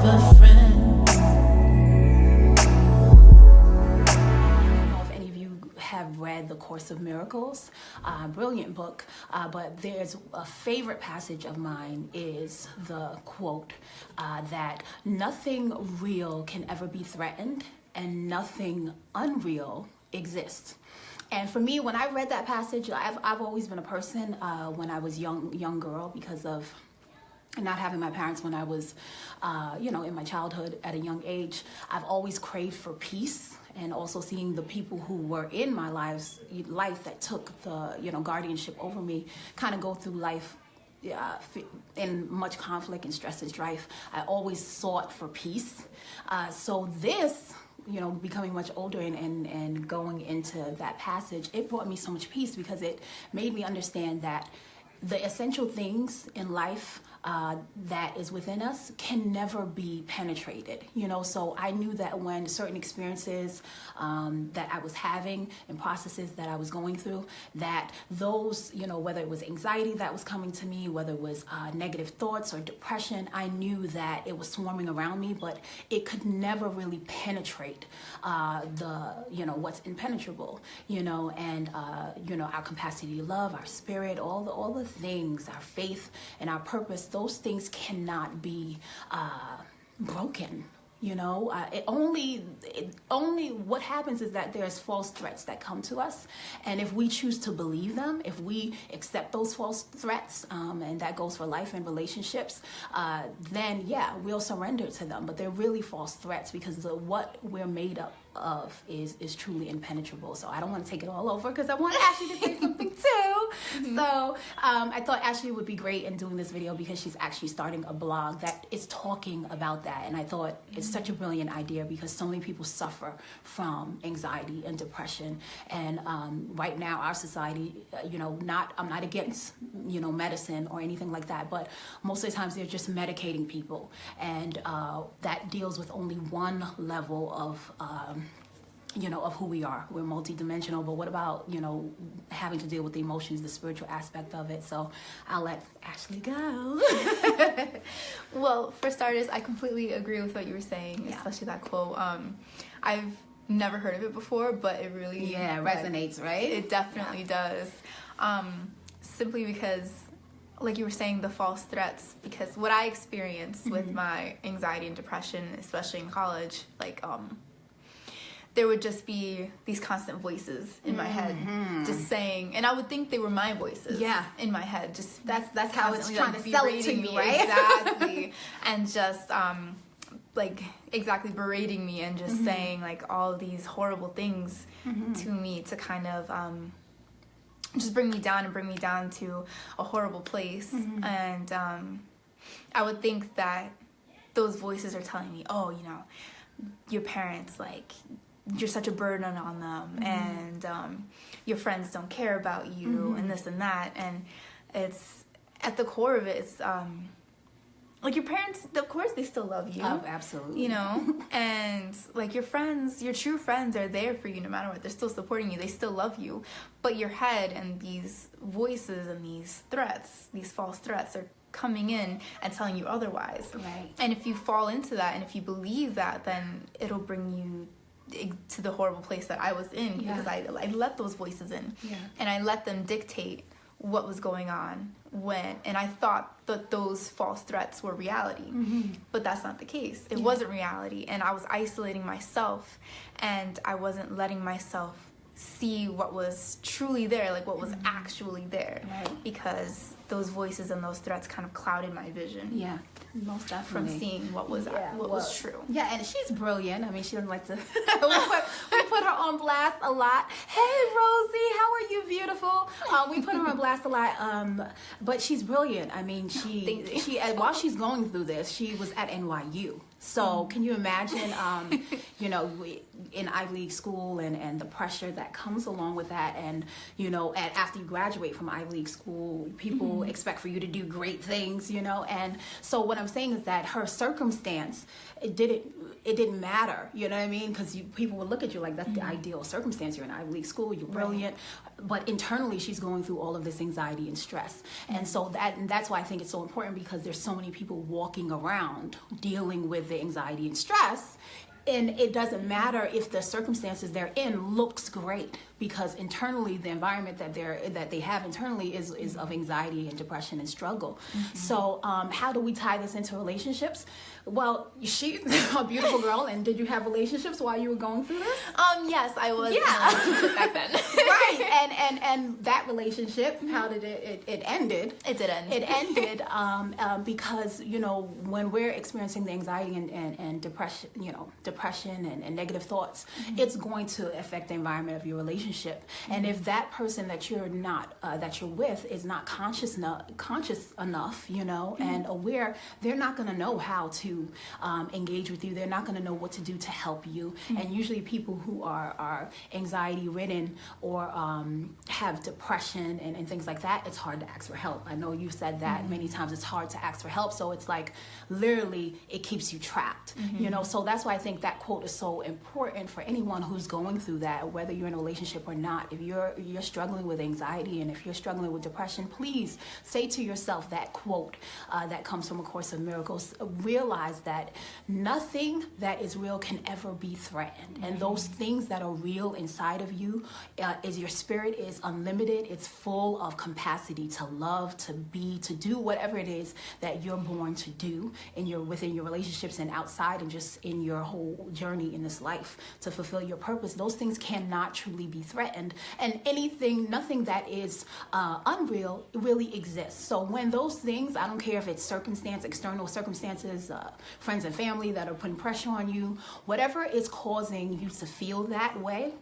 a friend. I don't know if any of you have read The Course of Miracles, brilliant book, but there's a favorite passage of mine is the quote that nothing real can ever be threatened and nothing unreal exists. And for me, when I read that passage, I've always been a person when I was young girl, because of not having my parents when I was, in my childhood at a young age. I've always craved for peace, and also seeing the people who were in my life that took the, guardianship over me, kind of go through life in much conflict and stress and strife. I always sought for peace. So this, becoming much older and going into that passage, it brought me so much peace, because it made me understand that the essential things in life that is within us can never be penetrated, so I knew that when certain experiences that I was having and processes that I was going through, that those, whether it was anxiety that was coming to me, whether it was negative thoughts or depression, I knew that it was swarming around me, but it could never really penetrate what's impenetrable, and our capacity to love, our spirit, all the things, our faith and our purpose. Those things cannot be broken. Only what happens is that there's false threats that come to us, and if we choose to believe them, if we accept those false threats, and that goes for life and relationships, then we'll surrender to them. But they're really false threats, because what we're made up of is truly impenetrable. So I don't want to take it all over, because I want Ashley to say something too. Mm-hmm. So I thought Ashley would be great in doing this video, because she's actually starting a blog that is talking about that, and I thought it's such a brilliant idea, because so many people suffer from anxiety and depression, and right now our society, I'm not against medicine or anything like that, but most of the times they're just medicating people, and that deals with only one level of of who we are. We're multidimensional, but what about, having to deal with the emotions, the spiritual aspect of it? So I'll let Ashley go. Well, for starters, I completely agree with what you were saying, especially that quote. I've never heard of it before, but it really resonates, right? It definitely does. Simply because, like you were saying, the false threats, because what I experienced with my anxiety and depression, especially in college, there would just be these constant voices in my head just saying, and I would think they were my voices in my head. Just that's how it's trying to sell it to you, right? Exactly. And just exactly berating me and just saying all these horrible things to me, to kind of just bring me down to a horrible place. And I would think that those voices are telling me, oh, your parents, you're such a burden on them, and your friends don't care about you, and this and that. And it's, at the core of it, it's your parents, of course they still love you. Oh, absolutely. And your friends, your true friends, are there for you no matter what. They're still supporting you. They still love you. But your head and these voices and these threats, these false threats, are coming in and telling you otherwise. Right. And if you fall into that, and if you believe that, then it'll bring you to the horrible place that I was in, because I let those voices in, and I let them dictate what was going on and I thought that those false threats were reality, but that's not the case. It wasn't reality, and I was isolating myself, and I wasn't letting myself see what was truly there, what was actually there, because those voices and those threats kind of clouded my vision. Yeah, most definitely. From seeing what was was true. Yeah, and she's brilliant. I mean, she doesn't like to. we put her on blast a lot. Hey, Rosie, how are you, beautiful? We put her on blast a lot, but she's brilliant. I mean, she while she's going through this, she was at NYU. So can you imagine, in Ivy League school and the pressure that comes along with that, and after you graduate from Ivy League school, people expect for you to do great things, and so what I'm saying is that her circumstance, it didn't matter, you know what I mean? Because people would look at you like that's the ideal circumstance. You're in Ivy League school, you're brilliant, but internally she's going through all of this anxiety and stress. And so that's why I think it's so important, because there's so many people walking around dealing with the anxiety and stress. And it doesn't matter if the circumstances they're in looks great, because internally the environment that they have internally is of anxiety and depression and struggle. So how do we tie this into relationships? Well, she's a beautiful girl, and did you have relationships while you were going through this? Yes, I was in a relationship back then. Right, and that relationship, how did it ended? It did end. It ended because, you know, when we're experiencing the anxiety and depression, you know, depression and negative thoughts, it's going to affect the environment of your relationship. And if that person that you're not that you're with is not conscious enough, you know, and aware, they're not going to know how to engage with you. They're not going to know what to do to help you. And usually people who are anxiety ridden or have depression and things like that, it's hard to ask for help. I know you said that many times. It's hard to ask for help. So it's like literally it keeps you trapped, you know. So that's why I think that quote is so important for anyone who's going through that, whether you're in a relationship or not. If you're struggling with anxiety and if you're struggling with depression, please say to yourself that quote that comes from A Course of Miracles. Realize that nothing that is real can ever be threatened, and those things that are real inside of you is your spirit is unlimited. It's full of capacity to love, to be, to do whatever it is that you're born to do within your relationships and outside, and just in your whole journey in this life to fulfill your purpose. Those things cannot truly be threatened, and nothing that is unreal really exists. So when those things, I don't care if it's external circumstances, friends and family that are putting pressure on you, whatever is causing you to feel that way,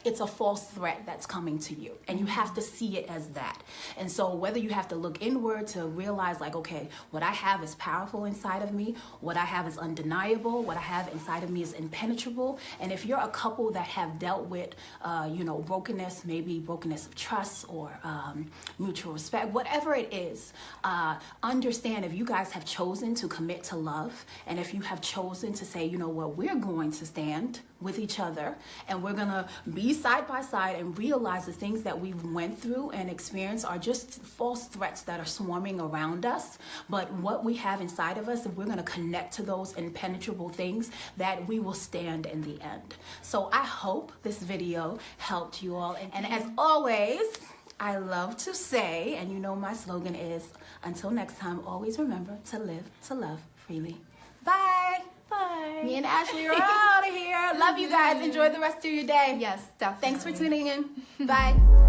it's a false threat that's coming to you, and you have to see it as that. And so whether you have to look inward to realize, like, okay, what I have is powerful inside of me, what I have is undeniable, what I have inside of me is impenetrable. And if you're a couple that have dealt with brokenness, maybe brokenness of trust or mutual respect, whatever it is, understand, if you guys have chosen to commit to love, and if you have chosen to say, you know what, we're going to stand with each other and we're gonna be side by side and realize the things that we've went through and experienced are just false threats that are swarming around us. But what we have inside of us, if we're gonna connect to those impenetrable things, that we will stand in the end. So I hope this video helped you all. And as always, I love to say, and you know my slogan is, until next time, always remember to live to love freely. Bye. Bye. Me and Ashley are out of here. Love you guys. Enjoy the rest of your day. Yes, definitely. Thanks for tuning in. Bye.